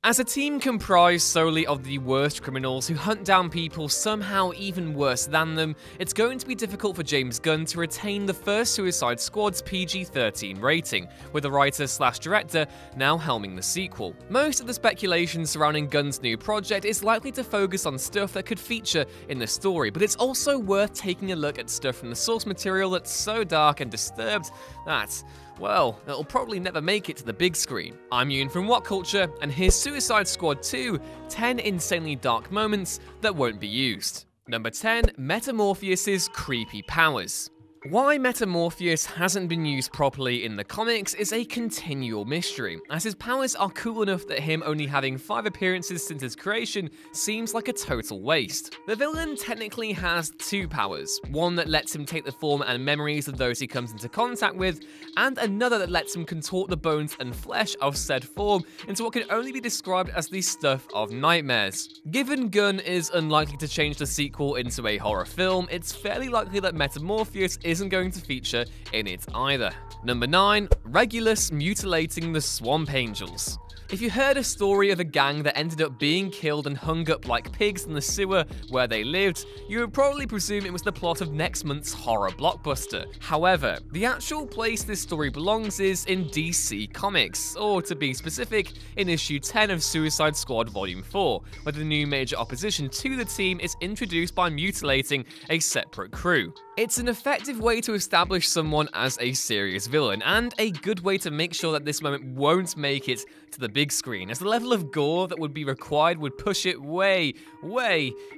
As a team comprised solely of the worst criminals who hunt down people somehow even worse than them, it's going to be difficult for James Gunn to retain the first Suicide Squad's PG-13 rating, with the writer/director now helming the sequel. Most of the speculation surrounding Gunn's new project is likely to focus on stuff that could feature in the story, but it's also worth taking a look at stuff from the source material that's so dark and disturbed that, well, it'll probably never make it to the big screen. I'm Yoon from What Culture, and here's Suicide Squad 2, 10 insanely dark moments that won't be used. Number 10, Metamorpheus' creepy powers. Why Metamorpheus hasn't been used properly in the comics is a continual mystery, as his powers are cool enough that him only having 5 appearances since his creation seems like a total waste. The villain technically has 2 powers, one that lets him take the form and memories of those he comes into contact with, and another that lets him contort the bones and flesh of said form into what can only be described as the stuff of nightmares. Given Gunn is unlikely to change the sequel into a horror film, it's fairly likely that Metamorpheus isn't going to feature in it either. Number 9, Regulus mutilating the Swamp Angels. If you heard a story of a gang that ended up being killed and hung up like pigs in the sewer where they lived, you would probably presume it was the plot of next month's horror blockbuster. However, the actual place this story belongs is in DC Comics, or to be specific, in issue 10 of Suicide Squad Volume 4, where the new major opposition to the team is introduced by mutilating a separate crew. It's an effective way to establish someone as a serious villain, and a good way to make sure that this moment won't make it to the big screen, as the level of gore that would be required would push it way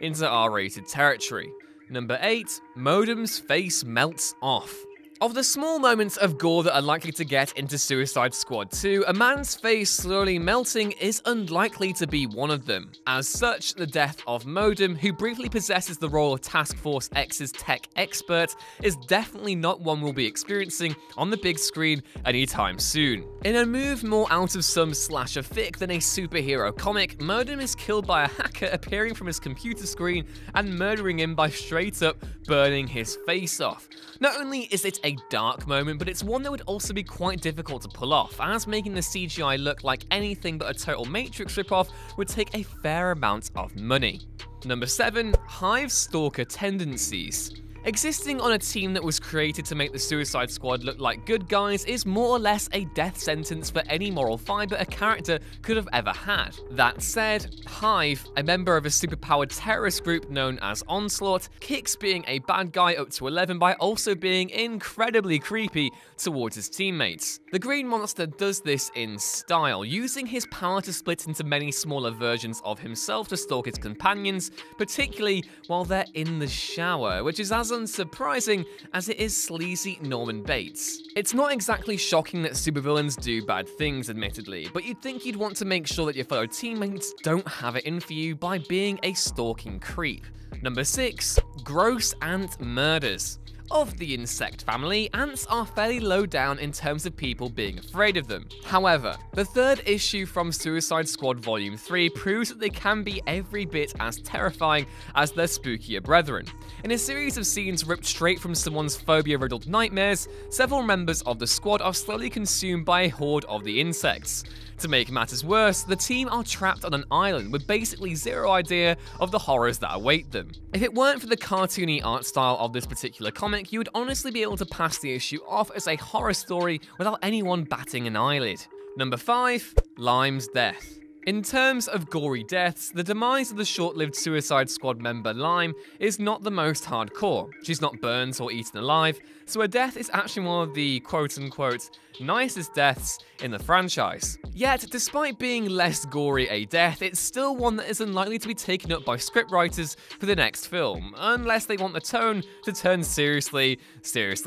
into R-rated territory. Number 8, Modem's face melts off. Of the small moments of gore that are likely to get into Suicide Squad 2, a man's face slowly melting is unlikely to be one of them. As such, the death of Modem, who briefly possesses the role of Task Force X's tech expert, is definitely not one we'll be experiencing on the big screen anytime soon. In a move more out of some slasher fic than a superhero comic, Modem is killed by a hacker appearing from his computer screen and murdering him by straight up burning his face off. Not only is it a dark moment, but it's one that would also be quite difficult to pull off, as making the CGI look like anything but a total Matrix ripoff would take a fair amount of money. Number 7, Hive stalker tendencies. Existing on a team that was created to make the Suicide Squad look like good guys is more or less a death sentence for any moral fiber a character could have ever had. That said, Hive, a member of a superpowered terrorist group known as Onslaught, kicks being a bad guy up to 11 by also being incredibly creepy towards his teammates. The Green Monster does this in style, using his power to split into many smaller versions of himself to stalk his companions, particularly while they're in the shower, which is as unsurprising as it is sleazy Norman Bates. It's not exactly shocking that supervillains do bad things, admittedly, but you'd think you'd want to make sure that your fellow teammates don't have it in for you by being a stalking creep. Number 6, gross ant murders. Of the insect family, ants are fairly low down in terms of people being afraid of them. However, the 3rd issue from Suicide Squad Volume 3 proves that they can be every bit as terrifying as their spookier brethren. In a series of scenes ripped straight from someone's phobia-riddled nightmares, several members of the squad are slowly consumed by a horde of the insects. To make matters worse, the team are trapped on an island with basically zero idea of the horrors that await them. If it weren't for the cartoony art style of this particular comic, you would honestly be able to pass the issue off as a horror story without anyone batting an eyelid. Number 5, Lime's death. In terms of gory deaths, the demise of the short-lived Suicide Squad member Lime is not the most hardcore. She's not burned or eaten alive, so her death is actually one of the quote-unquote nicest deaths in the franchise. Yet, despite being less gory a death, it's still one that is unlikely to be taken up by scriptwriters for the next film, unless they want the tone to turn seriously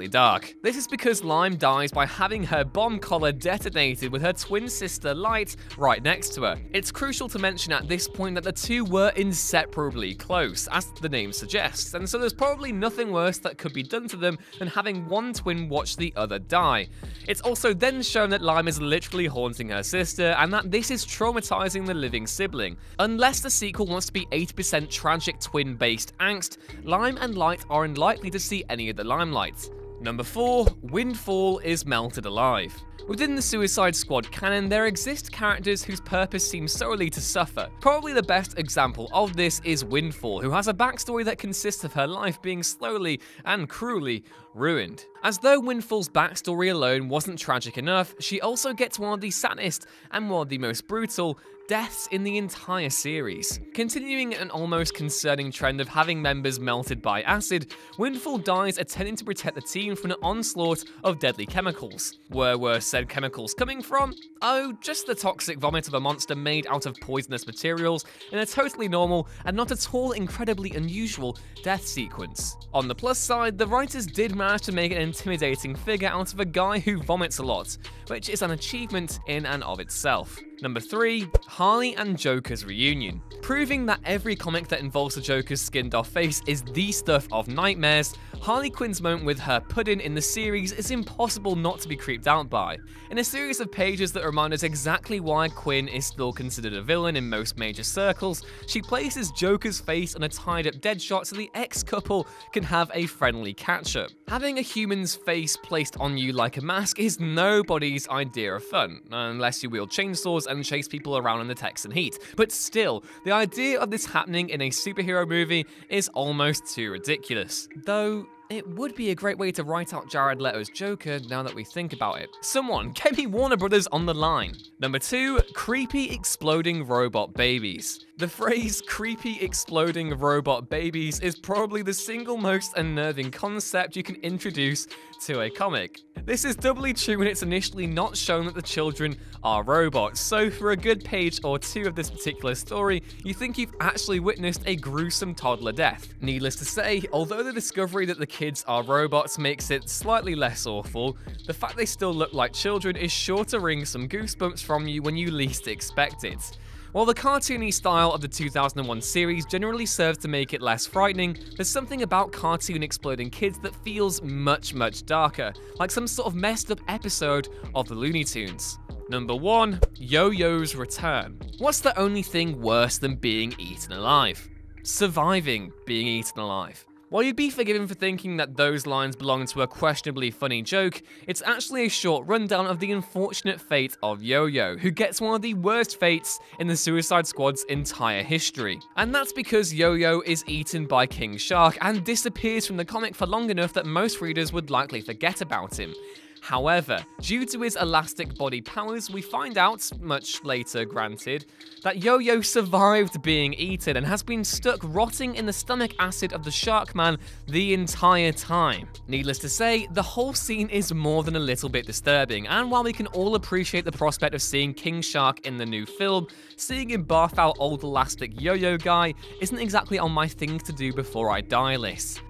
dark. This is because Lime dies by having her bomb collar detonated with her twin sister Light right next to her. It's crucial to mention at this point that the two were inseparably close, as the name suggests, and so there's probably nothing worse that could be done to them than having one twin watch the other die. It's also then shown that Lime is literally haunting her sister, and that this is traumatizing the living sibling. Unless the sequel wants to be 80% tragic twin-based angst, Lime and Light are unlikely to see any of the limelight. Number 4. Windfall is melted alive. Within the Suicide Squad canon, there exist characters whose purpose seems solely to suffer. Probably the best example of this is Windfall, who has a backstory that consists of her life being slowly and cruelly ruined. As though Windfall's backstory alone wasn't tragic enough, she also gets one of the saddest and one of the most brutal deaths in the entire series. Continuing an almost concerning trend of having members melted by acid, Windfall dies attempting to protect the team from an onslaught of deadly chemicals. Where were said chemicals coming from? Oh, just the toxic vomit of a monster made out of poisonous materials in a totally normal and not at all incredibly unusual death sequence. On the plus side, the writers did manage to make an intimidating figure out of a guy who vomits a lot, which is an achievement in and of itself. Number 3. Harley and Joker's reunion. Proving that every comic that involves the Joker's skinned-off face is the stuff of nightmares, Harley Quinn's moment with her pudding in the series is impossible not to be creeped out by. In a series of pages that remind us exactly why Quinn is still considered a villain in most major circles, she places Joker's face on a tied-up Deadshot so the ex-couple can have a friendly catch-up. Having a human's face placed on you like a mask is nobody's idea of fun, unless you wield chainsaws and chase people around in the Texan heat. But still, the idea of this happening in a superhero movie is almost too ridiculous. Though, it would be a great way to write out Jared Leto's Joker now that we think about it. Someone, get me Warner Brothers on the line. Number 2. Creepy exploding robot babies. The phrase creepy exploding robot babies is probably the single most unnerving concept you can introduce to a comic. This is doubly true when it's initially not shown that the children are robots, so for a good page or two of this particular story, you think you've actually witnessed a gruesome toddler death. Needless to say, although the discovery that the kids are robots makes it slightly less awful, the fact they still look like children is sure to wring some goosebumps from you when you least expect it. While the cartoony style of the 2001 series generally serves to make it less frightening, there's something about cartoon exploding kids that feels much darker, like some sort of messed up episode of the Looney Tunes. Number 1. Yoyos return. What's the only thing worse than being eaten alive? Surviving being eaten alive. While you'd be forgiven for thinking that those lines belong to a questionably funny joke, it's actually a short rundown of the unfortunate fate of Yo-Yo, who gets one of the worst fates in the Suicide Squad's entire history. And that's because Yo-Yo is eaten by King Shark and disappears from the comic for long enough that most readers would likely forget about him. However, due to his elastic body powers, we find out, much later granted, that Yo-Yo survived being eaten and has been stuck rotting in the stomach acid of the Shark Man the entire time. Needless to say, the whole scene is more than a little bit disturbing, and while we can all appreciate the prospect of seeing King Shark in the new film, seeing him barf out old elastic Yo-Yo guy isn't exactly on my things to do before I die list.